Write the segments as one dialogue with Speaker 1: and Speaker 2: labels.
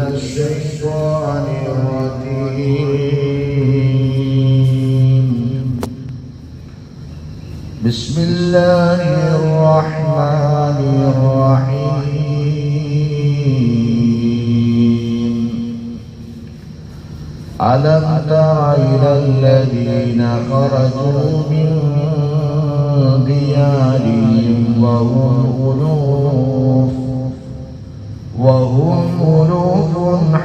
Speaker 1: الشيطان الرجيم بسم الله الرحمن الرحيم ألم تر إلى الذين خرجوا من ديارهم وهم ألوف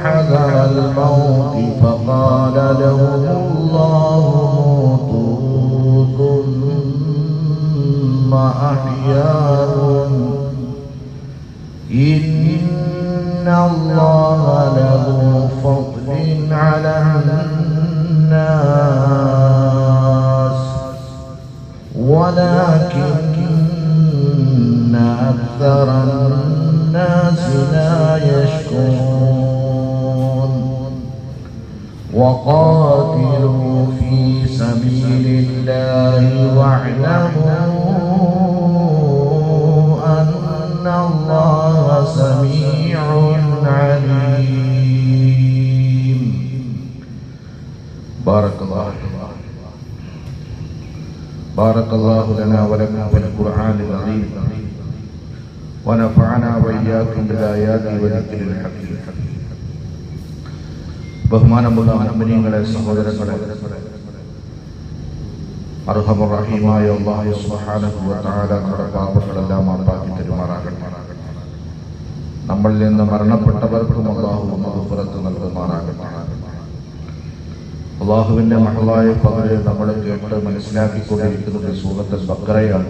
Speaker 1: حذر الموت فقال لهم الله موتوا ثم أحياهم إن الله له فضل على الناس ولكن أكثر الناس لا يشكرون وقاتلوا في سبيل الله واعلموا أن الله سميع عليم. بارك الله لنا ولكم بالقرآن العظيم ونفعنا وإياكم بالآيات والذكر الحكيم. ബഹുമാനമുള്ള മുഅ്മിനീങ്ങളെ, സഹോദരങ്ങളെ, അർഹമർ റഹീമായ അല്ലാഹു സുബ്ഹാനഹു വ തആല നമ്മുടെ പാപങ്ങളെല്ലാം മാപ്പാക്കി തരുമാറാകട്ടെ. നമ്മളിൽ നിന്ന് മരണപ്പെട്ടവർക്കും അല്ലാഹു മഗ്ഫിറത്ത് നൽകുമാറാകട്ടെ. അല്ലാഹുവിന്റെ മഹളായ ഖദറിൽ നമ്മൾ കേട്ട് മനസ്സിലാക്കിക്കൊണ്ടിരിക്കുന്നത് സൂറത്തുൽ ബഖറയാണ്.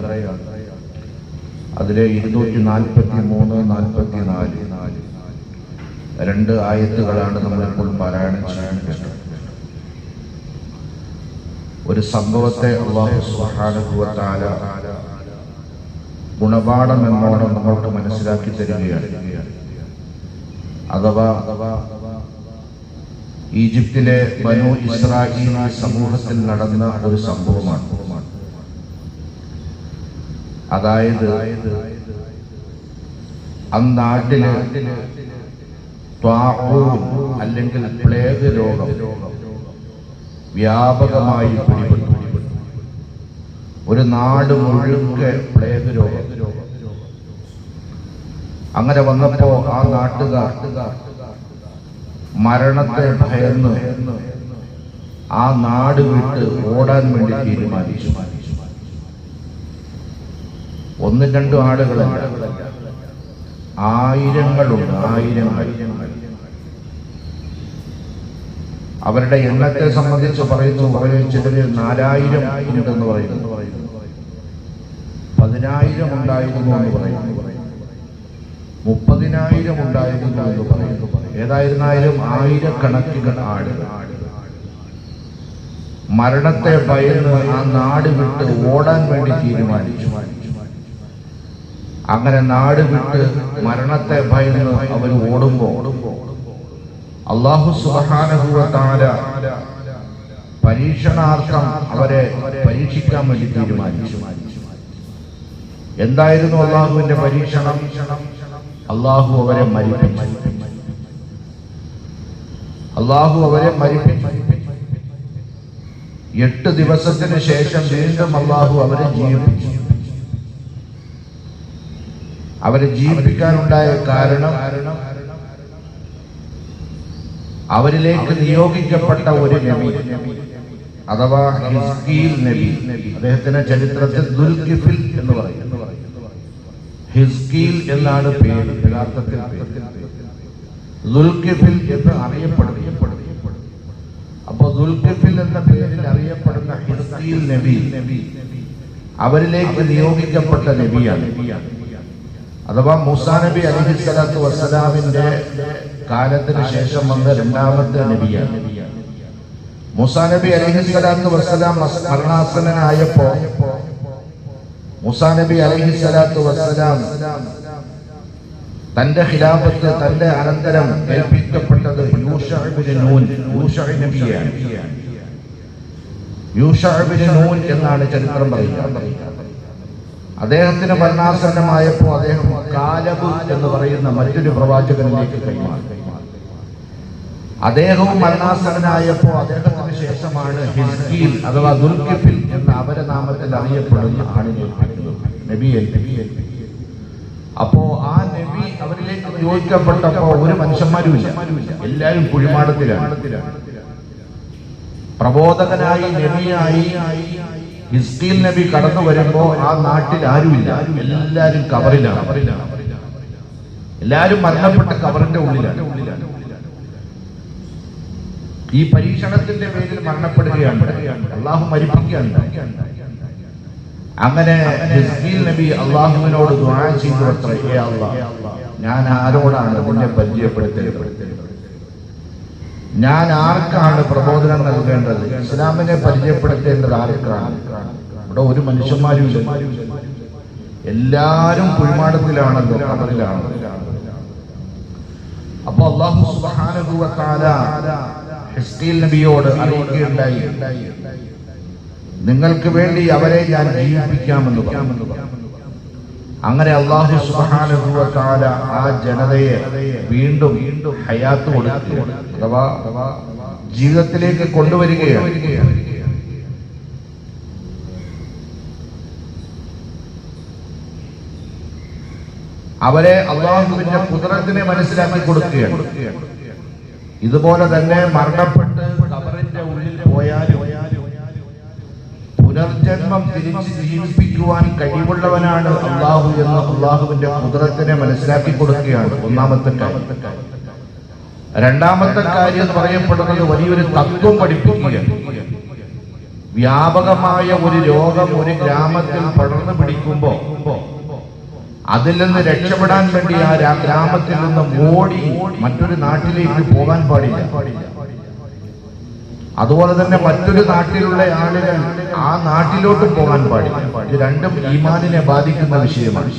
Speaker 1: അതിലെ 243-244 രണ്ട് ആയത്തുകളാണ് നമ്മളിപ്പോൾ പാരായണം ചെയ്യുന്നത്. ഒരു സംഭവത്തെ അല്ലാഹു സുബ്ഹാനഹു വ തആല ഗുണപാഠം എന്നോണം നമ്മൾക്ക് മനസ്സിലാക്കി തരികയാണ്. അഥവാ ഈജിപ്തിലെ ബനൂ ഇസ്രായീൽ സമൂഹത്തിൽ നടന്ന ഒരു സംഭവമാണ്. അതായത് അന്നാട്ടില് ത്വാഊൻ അല്ലെങ്കിൽ പ്ലേഗ് രോഗം വ്യാപകമായി പിടിപെട്ടു. ഒരു നാട് മുഴുക്കെ പ്ലേഗ് രോഗം. അങ്ങനെ വന്നപ്പോ ആ നാട്ടുകാർ മരണത്തെ ഭയന്ന് ആ നാട് വിട്ട് ഓടാൻ വേണ്ടി തീരുമാനിച്ചു. ഒന്നും രണ്ടും ആളുകളല്ല, ആയിരങ്ങളുണ്ട്, ആയിരങ്ങൾ. അവരുടെ എണ്ണത്തെ സംബന്ധിച്ച് പറയുന്നു, അവരെ ചിലര് 4000 ഉണ്ടെന്ന് പറയുന്നു, 10,000 ഉണ്ടായിരുന്നു എന്ന് പറയുന്നു, 30,000 ഉണ്ടായിരുന്നു എന്ന് പറയുന്നു. ഏതായിരുന്നാലും ആയിരക്കണക്കിന് ആളുകൾ മരണത്തെ ഭയന്ന് ആ നാട് വിട്ട് ഓടാൻ വേണ്ടി തീരുമാനിച്ചു. അങ്ങനെ നാട് വിട്ട് മരണത്തെ ഭയന്ന് അവർ ഓടുമ്പോ അല്ലാഹു സുബ്ഹാനഹു വ തആല പരീക്ഷണാർത്ഥം അവരെ പരീക്ഷിക്കാൻ വേണ്ടി തീരുമാനിച്ചു. എന്തായിരുന്നു അല്ലാഹുവിന്റെ പരീക്ഷണം? അല്ലാഹു അവരെ മരിപ്പിച്ചു. അല്ലാഹു അവരെ മരിപ്പിച്ചു. 8 ദിവസത്തിന് ശേഷം വീണ്ടും അല്ലാഹു അവരെ ജീവിപ്പിച്ചു. അവരെ ജീവിപ്പിക്കാനുണ്ടായ കാരണം അവരിലേക്ക് നിയോഗിക്കപ്പെട്ട ഒരു നബി, അഥവാ ഹിസ്കീൽ നബി. അദ്ദേഹത്തിന്റെ ചരിത്രത്തിൽ ദുൽകിഫിൽ എന്ന് പറയും. ഹിസ്കീൽ എന്നാണ് പേര്, യഥാർത്ഥത്തിൽ ദുൽകിഫിൽ എന്ന് അറിയപ്പെടുന്നു. അപ്പോ ദുൽകിഫിൽ എന്ന പേരിൽ അറിയപ്പെടുന്ന ഹിസ്കീൽ നബി അവരിലേക്ക് നിയോഗിക്കപ്പെട്ട നബിയാണ്. അഥവാ മൂസാ നബി അലൈഹിസ്സലാത്തു വസ്സലാമിന്റെ കാലത്തിന് ശേഷം വന്ന രണ്ടാമത്തെ നബിയാണ്. മൂസാ നബി അലൈഹിസ്സലാത്തു വസ്സലാം മരണാസന്നനായപ്പോ മൂസാ നബി അലൈഹിസ്സലാത്തു വസ്സലാം തന്റെ ഖിലാഫത്ത്, തന്റെ അനന്തരം ഏൽപ്പിക്കപ്പെട്ടത് യൂശഅ ഇബ്നു നൂൻ, യൂശഅ നബിയാണ്. യൂശഅ ഇബ്നു നൂൻ എന്നാണ് ചരിത്രം പറയുന്നത്. അദ്ദേഹത്തിന് മരണാസന്നമായപ്പോൾ അദ്ദേഹം കാലബ് എന്ന് പറയുന്ന മറ്റൊരു പ്രവാചകനിലേക്ക് കൈമാറി. അദ്ദേഹവും മരണാസന്നനായപ്പോ അദ്ദേഹത്തിന് ശേഷമാണ് ഹിസ്കീൽ അഥവാ ദുൽകിഫിൽ എന്ന അപരനാമത്തിൽ അറിയപ്പെടുന്ന ആളിനെ നബിയെ. അപ്പോ ആ നബി അവരിലേക്ക് നിയോഗിക്കപ്പെട്ടപ്പോ ഒരു മനുഷ്യന്മാരുമില്ല, എല്ലാവരും കുഴിമാടത്തിലാണ്. പ്രബോധകനായി നബിയായി ഹിസ്കീൽ നബി കടന്നു വരുമ്പോ ആ നാട്ടിൽ ആരുമില്ല, എല്ലാവരും കബറിലാണ്. എല്ലാവരും മരണപ്പെട്ട കബറിന്റെ ഉള്ളിലാണ്. ഈ പരീക്ഷണത്തിന്റെ പേരിൽ മരണപ്പെടുകയാണ്, അള്ളാഹു മരിപ്പിക്കുകയാണ്. അങ്ങനെ ഹിസ്കീൽ നബി അള്ളാഹുവിനോട് ദുആ ചെയ്തു അത്രേ, ഏ അല്ലാഹ്, ഞാൻ ആരോടാണ് നിന്നെ പരിചയപ്പെടുത്തേണ്ടത്? ഞാൻ ആർക്കാണ് പ്രബോധനം നൽകേണ്ടത്? ഇസ്ലാമിനെ പരിചയപ്പെടുത്തേണ്ടത് ആർക്കാണ്? ഇവിടെ ഒരു മനുഷ്യന്മാരും ഇല്ല, എല്ലാരും കുഴിമാടത്തിലാണല്ലോ, കബറിലാണ്. അപ്പൊ അല്ലാഹു സുബ്ഹാനഹു വ തആല ഹിസ്കീൽ നബിയോട് അറിയിക്കുകയുണ്ടായി, നിങ്ങൾക്ക് വേണ്ടി അവരെ ഞാൻ ജീവിപ്പിക്കാമെന്ന് പറഞ്ഞു. അങ്ങനെ അല്ലാഹു സുബ്ഹാനഹു വ തആല ആ ജനതയെ വീണ്ടും ഹയാത്ത് കൊടുക്കുകയാണ്, അഥവാ ജീവിതത്തിലേക്ക് കൊണ്ടുവരികയാണ്. അവരെ അല്ലാഹുവിന്റെ ഖുദ്റത്തിനെ മനസ്സിലാക്കി കൊടുക്കുകയാണ്. ഇതുപോലെ തന്നെ മരണപ്പെട്ട് ഖബറിന്റെ ഉള്ളിൽ പോയാലും പുനർജന്മം തിരിച്ച് ജീവിപ്പിക്കുവാൻ കഴിവുള്ളവനാണ് അല്ലാഹു എന്ന അല്ലാഹുവിന്റെ ഖുദ്റത്തിനെ മനസ്സിലാക്കി കൊടുക്കുകയാണ് ഒന്നാമത്തെ കാര്യം. രണ്ടാമത്തെ കാര്യം എന്ന് പറയപ്പെടുന്നത് വലിയൊരു തത്വം പഠിപ്പിക്കുകയാണ്. വ്യാപകമായ ഒരു രോഗം ഒരു ഗ്രാമത്തിൽ പടർന്നു പിടിക്കുമ്പോ അതിൽ നിന്ന് രക്ഷപ്പെടാൻ വേണ്ടി ആ ഗ്രാമത്തിൽ നിന്ന് ഓടി മറ്റൊരു നാട്ടിലേക്ക് പോകാൻ പാടില്ല. അതുപോലെ തന്നെ മറ്റൊരു നാട്ടിലുള്ള ആളുകൾ ആ നാട്ടിലോട്ട് പോകാൻ പാടില്ല. ഇത് രണ്ടും ഈമാനിനെ ബാധിക്കുന്ന വിഷയമാണ്.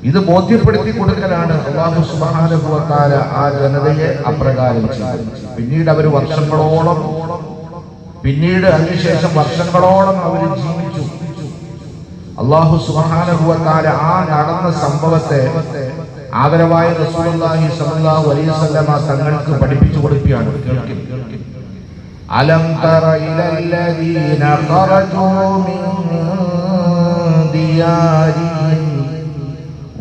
Speaker 1: ഇത് ബോധ്യപ്പെടുത്തി കൊടുക്കലാണ് അല്ലാഹു സുബ്ഹാനഹു വ തആല ആ ജനതയെ അപ്രകാരം ചെയ്തത്. പിന്നീട് അവർ വർഷങ്ങളോളം, അതിനുശേഷം വർഷങ്ങളോളം അവർ ജീവിച്ചു. അല്ലാഹു സുബ്ഹാനഹു വ തആല ആ നടന്ന സംഭവത്തെ ആദരവായ റസൂലുള്ളാഹി സ്വല്ലല്ലാഹു അലൈഹി വസല്ലമ തങ്ങൾക്ക് പഠിപ്പിച്ചു കൊടുക്കുകയാണ്. അലം തറ ഇലല്ലദീന ഖറജൂ മിൻ ദിയാരിഹിം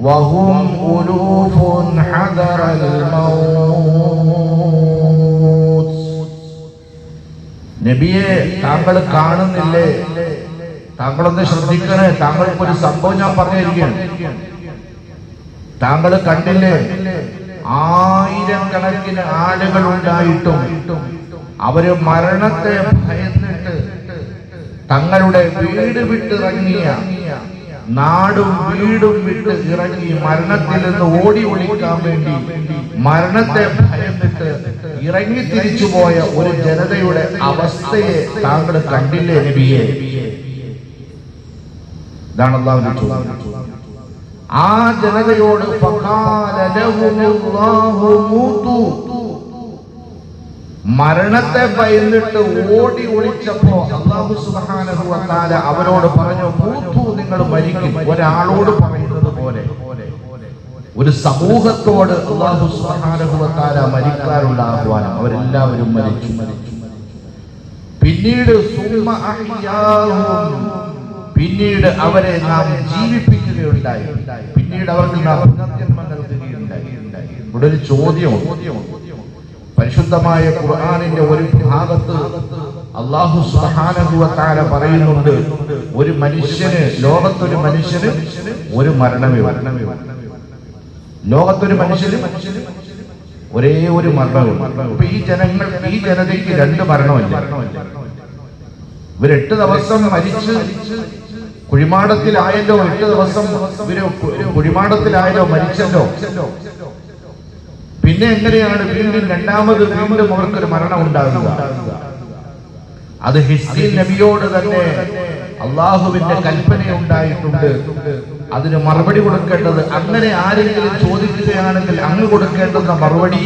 Speaker 1: വഹും ഉലൂഫുൻ ഹദറൽ മൗത്ത്. നബിയെ, താങ്കൾ കാണുന്നില്ലേ? താങ്കളൊന്ന് ശ്രദ്ധിക്കണേ. താങ്കൾക്ക് ഒരു സംഭവം ഞാൻ പറഞ്ഞിരിക്കുകയാണ്. താങ്കൾ കണ്ടില്ലേ? ആയിരക്കണക്കിന് ആളുകൾ ഉണ്ടായിട്ടും അവര് മരണത്തെ ഭയന്നിട്ട് തങ്ങളുടെ വീട് വിട്ടിറങ്ങിയ, നാടും വീടും വിട്ട് ഇറങ്ങി മരണത്തിൽ നിന്ന് ഓടി ഒളിക്കാൻ വേണ്ടി മരണത്തെ ഭയന്നിട്ട് ഇറങ്ങി തിരിച്ചുപോയ ഒരു ജനതയുടെ അവസ്ഥയെ താങ്കൾ കണ്ടില്ലേ നബിയെ? ഇതാണ് അല്ലാഹുവിന്റെ ചോദ്യം. ആ ജനതയോട് ഫഖാല ലഹുമുല്ലാഹു മൂതു, മരണത്തെ ഭയന്നിട്ട് ഓടി ഒളിച്ചപ്പോ അല്ലാഹു സുബ്ഹാനഹു വ തആല അവരോട് പറഞ്ഞു, മൂതു, നിങ്ങൾ മരിക്കും. ഒരാളോട് പറയുന്നത് പോലെ ഒരു സമൂഹത്തോട് അല്ലാഹു സുബ്ഹാനഹു വ തആല മരിക്കാനുള്ള ആഹ്വാനം. അവരെല്ലാവരും മരിച്ചു. പിന്നീട് സുമ്മ അഹ്യാഹും, പിന്നീട് അവരെ നാം ജീവിപ്പിക്കുകയുണ്ടായി. പിന്നീട് അവർക്ക് നാം പുനർജന്മം നൽകുകയുണ്ടായി. ഇവിടെ ഒരു ചോദ്യം, പരിശുദ്ധമായ ഖുർആനിന്റെ ഒരു ഭാഗത്ത് അല്ലാഹു സുബ്ഹാനഹു വ തആല പറയുന്നുണ്ട്, ഒരു മനുഷ്യന്, ലോകത്തൊരു മനുഷ്യന് ഒരു മരണമേ ഉള്ളൂ. ലോകത്തൊരു മനുഷ്യന് ഒരേ ഒരു മരണമേ ഉള്ളൂ. ഈ ജനതയ്ക്ക് രണ്ട് മരണമല്ല. ഇവർ 8 ദിവസം മരിച്ച് കുഴിമാടത്തിലായല്ലോ. 8 ദിവസം ഇവര് കുഴിമാടത്തിലായല്ലോ, മരിച്ചല്ലോ. പിന്നെ എങ്ങനെയാണ് വീണ്ടും വീണ്ടും അവർക്കൊരു മരണം ഉണ്ടാകുക? അത് ഹിസ്കീൽ നബിയോട് തന്നെ അള്ളാഹുവിന്റെ കൽപ്പന ഉണ്ടായിട്ടുണ്ട്. അതിന് മറുപടി കൊടുക്കേണ്ടത്, അങ്ങനെ ആരെങ്കിലും ചോദിക്കുകയാണെങ്കിൽ അങ്ങ് കൊടുക്കേണ്ടുന്ന മറുപടി,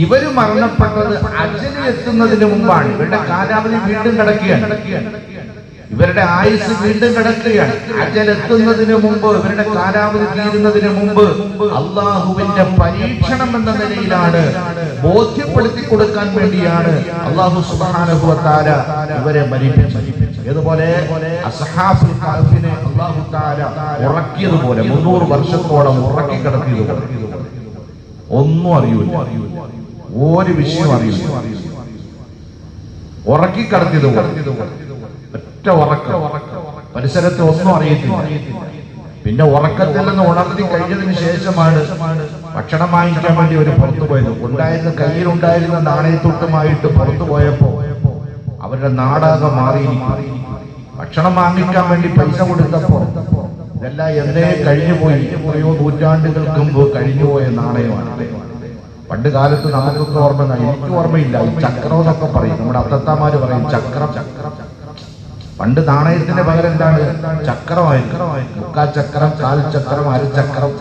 Speaker 1: ഇവര് മരണപ്പെട്ടത് അജല് എത്തുന്നതിന് മുമ്പാണ്. ഇവരുടെ കാലാവധി വീണ്ടും കിടക്കുകയാണ്. ഇവരുടെ ആയുസ് വീണ്ടും കിടക്കുകയാണ്. അജലെത്തുന്നതിന് മുമ്പ്, ഇവരുടെ കാലാവധി തീരുന്നതിന് മുമ്പ് അള്ളാഹുവിന്റെ പരീക്ഷണം എന്ന നിലയിലാണ്, ബോധ്യപ്പെടുത്തി കൊടുക്കാൻ വേണ്ടിയാണ് അള്ളാഹു സുബ്ഹാനഹു വ തആല ഇവരെ മരിപ്പിച്ചത്. ഇതുപോലെ അസ്ഹാബുൽ കഹ്ഫിനെ അല്ലാഹു തആല ഉറക്കിയതുപോലെ 300 വർഷത്തോളം ഉറക്കി കിടത്തിയതുപോലെ ഒന്നും അറിയൂല, ഒരു വിഷയം അറിയില്ല, ഉറക്കി കിടത്തിയതുപോലെ ഒറ്റ ഉറക്കം, പരിസരത്ത് ഒന്നും അറിയത്തില്ല. പിന്നെ ഉറക്കത്തിൽ നിന്ന് ഉണർത്തി കഴിഞ്ഞതിന് ശേഷമാണ് ഭക്ഷണം വാങ്ങിക്കാൻ വേണ്ടി ഒരു പുറത്തു പോയത്. ഉണ്ടായിരുന്ന കയ്യിലുണ്ടായിരുന്ന നാണയത്തൊട്ടുമായിട്ട് പുറത്തു പോയപ്പോ അവരുടെ നാടാകെ മാറിയിരിക്കും. ഭക്ഷണം വാങ്ങിക്കാൻ വേണ്ടി പൈസ കൊടുത്തപ്പോ ഇതെല്ലാം എന്തേ കഴിഞ്ഞുപോയി, എത്രയോ നൂറ്റാണ്ടുകൾക്ക് മുമ്പ് കഴിഞ്ഞുപോയ നാണയമാണ്. പണ്ട് കാലത്ത് നമുക്കൊക്കെ ഓർമ്മ, എനിക്ക് ഓർമ്മയില്ല, ഈ ചക്രം എന്നൊക്കെ പറയും, നമ്മുടെ അത്തത്താമാര് പറയും ചക്രം. പണ്ട് നാണയത്തിന്റെ പകരം എന്താണ്? ചക്രമായിരുന്നു. മുക്കാൽചക്രം, കാൽചക്രം, അരച്ചക്രം,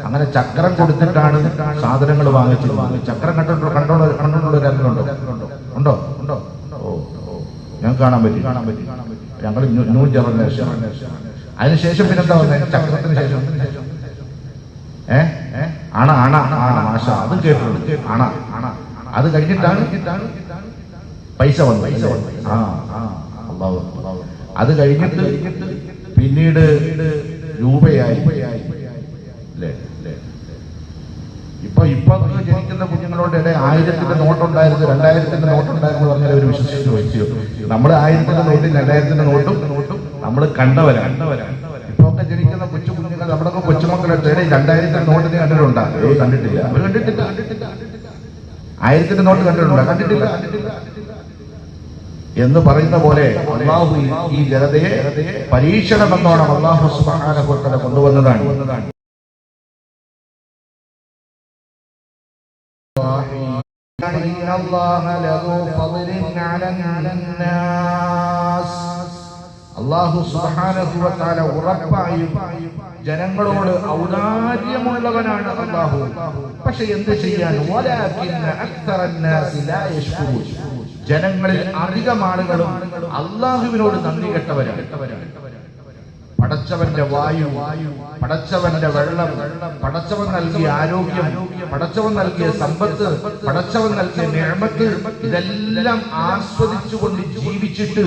Speaker 1: അങ്ങനെ ചക്രം കൊടുത്തിട്ടാണ് സാധനങ്ങൾ വാങ്ങിച്ചിരുന്നത്. ചക്രം കണ്ടുള്ളവരുണ്ടോ? ഉണ്ടോ? ഓ, ഞാൻ കാണാൻ പറ്റി. ഞങ്ങൾ ന്യൂ ജനറേഷൻ. അതിനുശേഷം പിന്നെന്താ പറഞ്ഞത്? ചക്രത്തിന് ശേഷം ആണ മാഷ, അതും കേട്ടിട്ടുണ്ട്. ആണ അത് കഴിഞ്ഞിട്ടാണ് പൈസ വന്നത്. അത് കഴിഞ്ഞിട്ട് പിന്നീട് രൂപയായി. ഇപ്പൊ ജനിക്കുന്ന കുഞ്ഞുങ്ങളോട് 1000ന്റെ നോട്ടുണ്ടായിരുന്നു, 2000ന്റെ നോട്ടുണ്ടായിരുന്നു പറഞ്ഞാൽ അവർ വിശ്വസിച്ചു വെച്ചു. നമ്മൾ 1000ന്റെ നോട്ടും 2000ന്റെ നോട്ടും നമ്മൾ കണ്ടവരാണ്. ഇപ്പൊ ഒക്കെ ജനിക്കുന്ന കുഞ്ഞുങ്ങൾ, നമ്മുടെ കൊച്ചുമക്കളെ 2000ന്റെ നോട്ടിന് കണ്ടിട്ടുണ്ടോ? കണ്ടിട്ടില്ല. അവർ കണ്ടിട്ടില്ല. 1000ന്റെ നോട്ട് കണ്ടിട്ടില്ല എന്ന് പറയുന്ന പോലെ അള്ളാഹു ഈ ജനതയെ പരീക്ഷണം എന്നോണം അള്ളാഹു സുബ്ഹാനഹു വ തആല കൊണ്ടുവന്നതാണ്. അള്ളാഹു സുബ്ഹാനഹു വ തആല ഉറപ്പായും ജനങ്ങളോട് ഔദാര്യമുള്ളവനാണ് അള്ളാഹു. പക്ഷെ എന്ത് ചെയ്യാൻ? വലാകിന്ന അക്തറന്നാസി ലാ യശ്കുറൂൻ. ജനങ്ങളിൽ അധികം ആളുകളും അള്ളാഹുവിനോട് നന്ദി കെട്ടവരാണ്. പടച്ചവന്റെ വായു, പടച്ചവന്റെ വെള്ളം, പടച്ചവൻ നൽകിയ ആരോഗ്യം, പടച്ചവൻ നൽകിയ സമ്പത്ത്, പടച്ചവൻ നൽകിയ നിഅമത്ത്, ഇതെല്ലാം ആസ്വദിച്ചുകൊണ്ട് ജീവിച്ചിട്ട്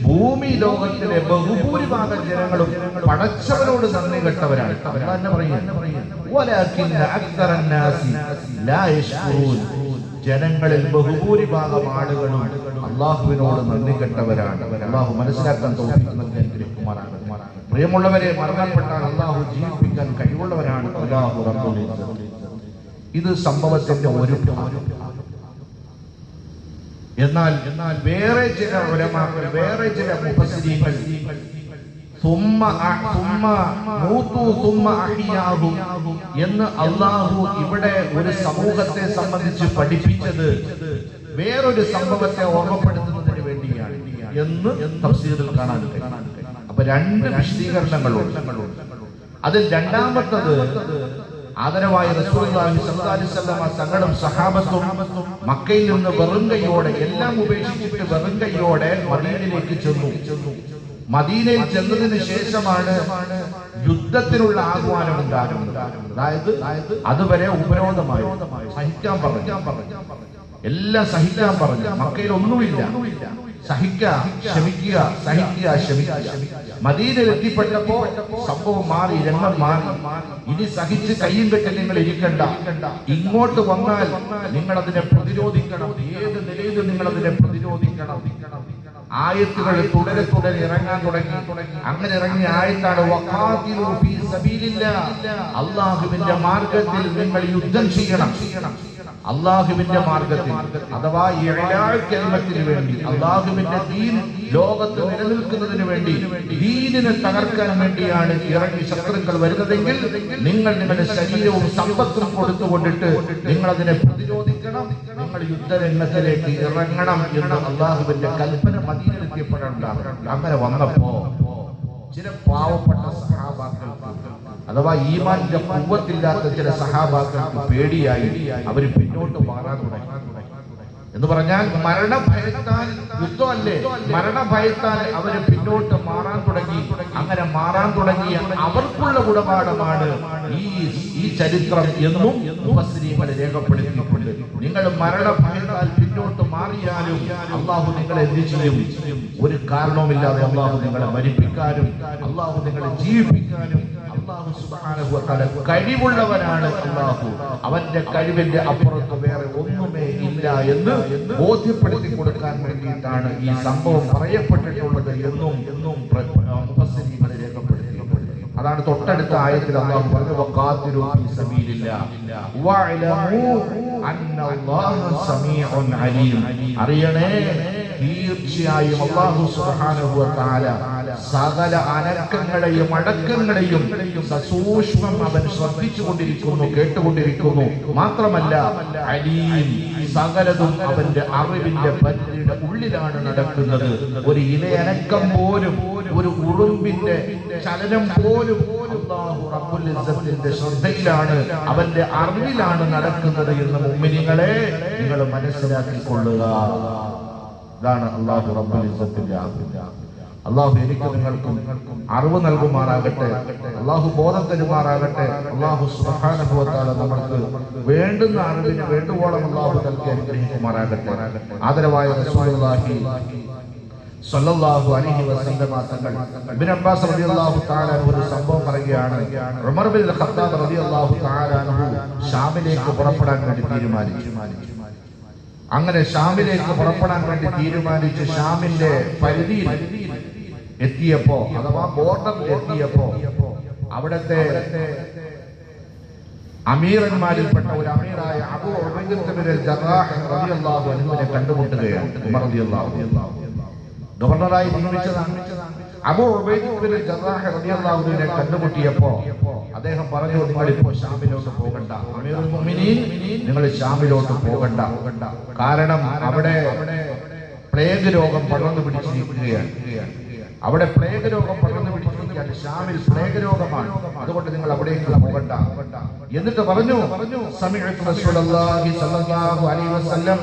Speaker 1: ഭൂമി ലോകത്തിലെ ബഹുഭൂരിഭാഗം ജനങ്ങളും പടച്ചവനോട് നന്ദി കെട്ടവരാണ്. അല്ലാഹു പറയുന്നു വലാകിന്ന അക്തറന്നാസി ലാ യശ്കുറൂൻ. ജനങ്ങളിൽ ബഹുഭൂരിഭാഗം ആളുകളും അള്ളാഹുവിനോട് നന്ദി കെട്ടവരാണ്. അള്ളാഹു മനസ്സിലാക്കാൻ തൗഫീഖ് നൽകി അനുഗ്രഹിക്കുമാറാണ്. പ്രിയമുള്ളവരെ, മരണപ്പെട്ടാൽ അള്ളാഹു ജീവിപ്പിക്കാൻ കഴിവുള്ളവരാണ് അല്ലാഹു റബ്ബുൽ ഇസ്സത്ത്. ഇത് സംഭവത്തിന്റെ ഒരു ഭാഗം. എന്നാൽ വേറെ ചില ഉലമാക്കൾ, വേറെ ചില മുഫസ്സിരീങ്ങൾ എന്ന് അള്ളാഹു ഇവിടെ ഒരു സമൂഹത്തെ സംബന്ധിച്ച് പഠിപ്പിച്ചത് വേറൊരു സംഭവത്തെ ഓർമ്മപ്പെടുത്തുന്നതിന് വേണ്ടിയാണ് എന്ന് തഫ്സീറിൽ കാണാൻ കഴിയും. അപ്പൊ 2 വിശദീകരണങ്ങളുണ്ട്. അതിൽ രണ്ടാമത്തത് ആദരവായ റസൂലുള്ളാഹി സ്വല്ലല്ലാഹു അലൈഹി വസല്ലം തങ്ങളും സഹാബത്തും മക്കയിൽ നിന്ന് വെറും കൈയോടെ, എല്ലാം ഉപേക്ഷിച്ചിട്ട് വെറും കൈയോടെ മദീനയിലേക്ക് ചെന്നു. മദീനയിൽ ചെന്നതിന് ശേഷമാണ് യുദ്ധത്തിനുള്ള ആഹ്വാനം ഉണ്ടാകുന്നത്. അതായത് അതുവരെ ഉപരോധമായി, സഹിക്കാൻ പറഞ്ഞു, എല്ലാം സഹിക്കാൻ പറഞ്ഞു. മക്കയിൽ ഒന്നുമില്ല, ക്ഷമിക്കുക. മദീനയിൽ എത്തിപ്പെട്ടപ്പോ സംഭവം മാറി, രംഗം മാറി. ഇനി സഹിച്ച് കയ്യും കെട്ടി നിങ്ങൾ ഇരിക്കണ്ട, ഇങ്ങോട്ട് വന്നാൽ നിങ്ങൾ അതിനെ പ്രതിരോധിക്കണം. ഏത് നിലയിലും നിങ്ങൾ അതിനെ പ്രതിരോധിക്കണം. ആയത്തുകൾ തുടരെ ഇറങ്ങാൻ തുടങ്ങി. അങ്ങനെ ഇറങ്ങിയ ആയത്താണ് വഖാതിലു ഫീ സബീലില്ലാഹ്. അല്ലാഹുവിന്റെ മാർഗ്ഗത്തിൽ നിങ്ങൾ യുദ്ധം ചെയ്യണം. അള്ളാഹുവിന്റെ മാർഗത്തിൽ, അഥവാ ഇഅ്ലാഉ കലിമത്തിന് വേണ്ടി, അള്ളാഹുവിന്റെ ദീൻ ലോകത്ത് നിലനിൽക്കുന്നതിന് വേണ്ടി, ദീനിനെ തകർക്കാൻ വേണ്ടിയാണ് ഇറങ്ങി ശത്രുക്കൾ വരുന്നതെങ്കിൽ നിങ്ങൾ നിങ്ങളുടെ ശരീരവും സമ്പത്തും കൊടുത്തുകൊണ്ടിട്ട് നിങ്ങൾ അതിനെ പ്രതിരോധിക്കണം, നിങ്ങൾ യുദ്ധരംഗത്തിലേക്ക് ഇറങ്ങണം എന്ന് അള്ളാഹുവിന്റെ കൽപ്പന മദീനയിലെത്തിയപ്പോഴുണ്ടാകും. അങ്ങനെ വന്നപ്പോ ചില പാവപ്പെട്ട സഹാബാക്കൾക്ക്, അഥവാ ഈമാനിന്റെ ഖുവ്വത്തില്ലാത്ത ചില സഹാബാക്കൾക്ക് പേടിയായി. അവർ പിന്നോട്ട് മാറാൻ തുടങ്ങി. എന്ന് പറഞ്ഞാൽ മരണഭയത്താൽ യുദ്ധമല്ലേ, മരണഭയത്താൽ അവര് പിന്നോട്ട് മാറാൻ തുടങ്ങി. അങ്ങനെ മാറാൻ തുടങ്ങിയ അവർക്കുള്ള ഗുണപാഠമാണ് ഈ ചരിത്രം എന്നും മുഫസ്സിരീങ്ങൾ രേഖപ്പെടുത്തിയിട്ടുണ്ട്. നിങ്ങൾ മരണഭയത്താൽ പിന്നോട്ട് മാറിയാലും അള്ളാഹു നിങ്ങളെ എന്ത് ചെയ്യും? ഒരു കാരണവുമില്ലാതെ അള്ളാഹു നിങ്ങളെ മരിപ്പിക്കാനും അള്ളാഹു നിങ്ങളെ ജീവിപ്പിക്കാനും അല്ലാഹു സുബ്ഹാനഹു വ തആല കഴിവുള്ളവനാണ്. അല്ലാഹു അവന്റെ കഴിവിന്റെ അപ്പുറത്ത് വേറെ ഒന്നുമേ ഇല്ല എന്ന് ബോധ്യപ്പെടുത്തി കൊടുക്കാൻ വേണ്ടിയിട്ടാണ് ഈ സംഭവം പറയപ്പെട്ടിട്ടുള്ളത് എന്നും മുഫസ്സിരീങ്ങൾ രേഖപ്പെടുത്തിയിട്ടുണ്ട്. അതാണ് തൊട്ടടുത്ത ആയത്തിൽ അല്ലാഹു പറഞ്ഞു വഖാതിലു ഫീ സബീലില്ലാഹ് വഅലമു അന്നല്ലാഹ സമീഉൻ അലീം. അറിയണേ, തീർച്ചയായും അല്ലാഹു സുബ്ഹാനഹു വ തആല സകല അനക്കങ്ങളെയും അടക്കങ്ങളെയും സസൂക്ഷ്മം അവൻ ശ്രദ്ധിച്ചുകൊണ്ടിരിക്കുന്നു, കേട്ടുകൊണ്ടിരിക്കുന്നു. മാത്രമല്ല അലീം, സകലതും അവന്റെ അറിവിന്റെ പരിധിയുടെ ഉള്ളിലാണ് നടക്കുന്നത്. ഒരു ഇലയനക്കം പോലും, ഒരു ഉറുമ്പിന്റെ ചലനം പോലും അല്ലാഹു റബ്ബുൽ ഇസ്സത്തിന്റെ ശ്രദ്ധയിലാണ്, അവന്റെ അറിവിലാണ് നടക്കുന്നത് എന്ന് മുഅ്മിനീങ്ങളെ നിങ്ങൾ മനസ്സിലാക്കിക്കൊള്ളുക. ഇതാണ് അല്ലാഹു റബ്ബുൽ ഇസ്സത്തിന്റെ അറിവ്. അള്ളാഹു എനിക്ക് നിങ്ങൾക്കും അറിവ് നൽകുമാറാകട്ടെ, അള്ളാഹു ബോധം തരുമാറാകട്ടെ. അള്ളാഹു സുബ്ഹാനഹു വ തആല നമുക്ക് വേണ്ടുന്ന അറിവിന് വേണ്ടുവോളം അള്ളാഹു നൽകി അനുഗ്രഹിക്കുമാറാകട്ടെ. ആദരവായ റസൂലുള്ളാഹി സ്വല്ലല്ലാഹു അലൈഹി വസല്ലം തങ്ങൾ ഇബ്നു അബ്ബാസ് റളിയല്ലാഹു തആല ഒരു സംഭവം പറയുകയാണ്. ഉമർ ബിൻ ഖത്താബ് റളിയല്ലാഹു തആല ഷാമിലേക്ക് പുറപ്പെടാൻ വേണ്ടി തീരുമാനിച്ചു. അങ്ങനെ ഷാമിലേക്ക് പുറപ്പെടാൻ വേണ്ടി തീരുമാനിച്ച് ഷാമിന്റെ പരിധിയിൽ എത്തിയപ്പോ, അഥവാ ബോർഡറിൽ എത്തിയപ്പോ, അവിടത്തെ അമീറന്മാരിൽപ്പെട്ട ഒരു അമീറായ അബൂ ഉബൈദ ബിൻ ജറാഹ് റളിയല്ലാഹു അൻഹുവിനെ കണ്ടുമുട്ടുകയാണ്. ഉമർ റളിയല്ലാഹു അൻഹു ഗവർണറായി നിയമിച്ചതാണ്. അബൂ ഉബൈദ ബിൻ ജറാഹ് റളിയല്ലാഹു അൻഹുവിനെ കണ്ടുമുട്ടിയപ്പോ അദ്ദേഹം പറഞ്ഞു, നിങ്ങൾ ഇപ്പോൾ ഷാമിലോട്ട് പോകണ്ട, അമീറുൽ മുഅ്മിനീൻ, നിങ്ങൾ ഷാമിലോട്ട് പോകണ്ട. കാരണം അവിടെ പ്ലേഗ് രോഗം പടർന്നു പിടിച്ചിരിക്കുകയാണ്. അവിടെ പ്ലേഗ് രോഗം പടർന്നു പിടിച്ചിരിക്കാൻ, ഷാമിൽ പ്ലേഗ് രോഗമാണ്, അതുകൊണ്ട് നിങ്ങൾ അവിടേക്ക് പോകണ്ട. എന്നിട്ട് പറഞ്ഞു, സമിഅതു റസൂലുള്ളാഹി സ്വല്ലല്ലാഹു അലൈഹി വസല്ലം,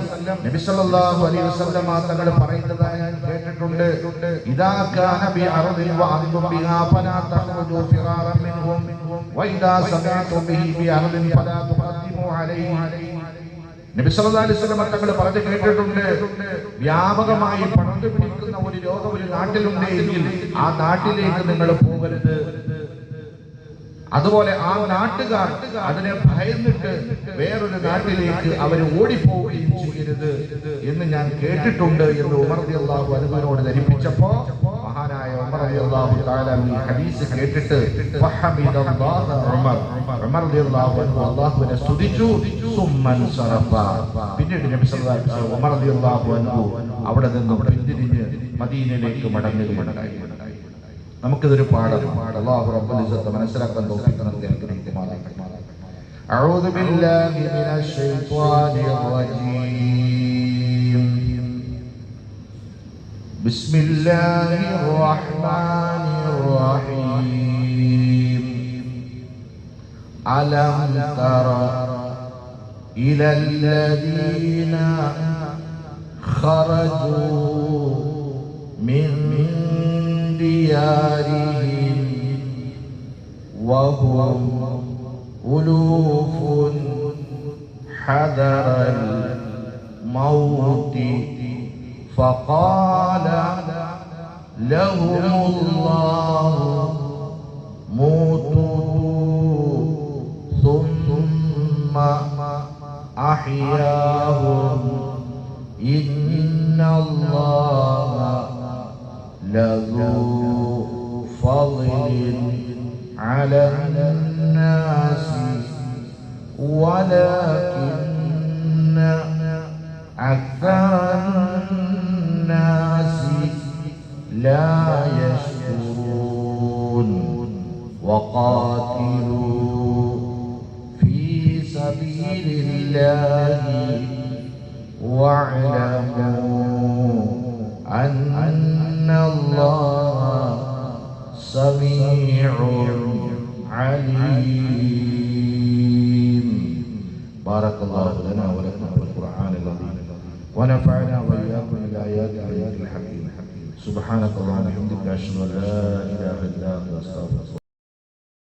Speaker 1: നബി സ്വല്ലല്ലാഹു അലൈഹി വസല്ലം തങ്ങൾ പറയുന്നതായി ഞാൻ കേട്ടിട്ടുണ്ട്, ഇദാ കാന ബി അർദിൻ വ അൻതും ബിഹാ ഫലാ തഖ്റുജു ഫിറാറൻ മിൻഹും വഇദാ സമിഅതു ബിഹി ബി അർദിൻ ഫലാ തുഖദ്ദിമു അലൈഹി. നബി സല്ലല്ലാഹു അലൈഹി വസല്ലം തങ്ങൾ പറഞ്ഞു കേട്ടിട്ടുണ്ട്, വ്യാപകമായി പടർന്നു പിടിക്കുന്ന ഒരു രോഗം ഒരു നാട്ടിലുണ്ടെങ്കിൽ ആ നാട്ടിലേക്ക് നിങ്ങൾ പോകരുത്. അതുപോലെ ആ നാട്ടുകാർ അതിനെ ഭയന്നിട്ട് വേറൊരു നാട്ടിലേക്ക് അവർ ഓടിപ്പോവുകയും ചെയ്യരുത് എന്ന് ഞാൻ കേട്ടിട്ടുണ്ട് എന്ന് ഉമർ റളിയല്ലാഹു അൻഹുവിനോട് ധരിപ്പിച്ചപ്പോ മഹാനായ ഉമർ റളിയല്ലാഹു തആല ഈ ഹദീസ് കേട്ടിട്ട് ഫഹമിദല്ലാഹു ഉമർ റളിയല്ലാഹു അൻഹു അല്ലാഹുവിനെ സ്തുതിച്ചു. സുമ്മൻ സറഫ, പിന്നീട് നബി സല്ലല്ലാഹു അലൈഹി വസല്ലം ഉമർ റളിയല്ലാഹു അൻഹു അവിടെ നിന്ന് പിന്തിരിഞ്ഞ് മദീനയിലേക്ക് മടങ്ങുകയുണ്ടായി. നമുക്കിതൊരു പാഠമാണ്. അല്ലാഹു റബ്ബുൽ ഇസ്സത്ത് മനസ്സിലാക്കാൻ തൗഫീഖ് നൽകി അനുഗ്രഹിക്കുമാറാകട്ടെ. അഊദു ബില്ലാഹി മിനശ് ശൈത്വാനിർ റജീം. ബിസ്മില്ലാഹിർ റഹ്മാനിർ റഹീം. അലം തറ ഇലല്ലദീന ഖറജൂ മിൻ ديارهم وهم ألوف حذر الموت فقال لهم الله موتوا ثم أحياهم إن الله لذو فضل على الناس ولكن أكثر الناس لا يشكرون. وقاتلوا في سبيل الله واعلموا أن الله سميع عليم. بارك الله لنا ولكم في القرآن العظيم ونفعنا وإياكم بالآيات والذكر الحكيم. سبحانك اللهم وبحمدك أشهد أن لا إله إلا أنت أستغفرك.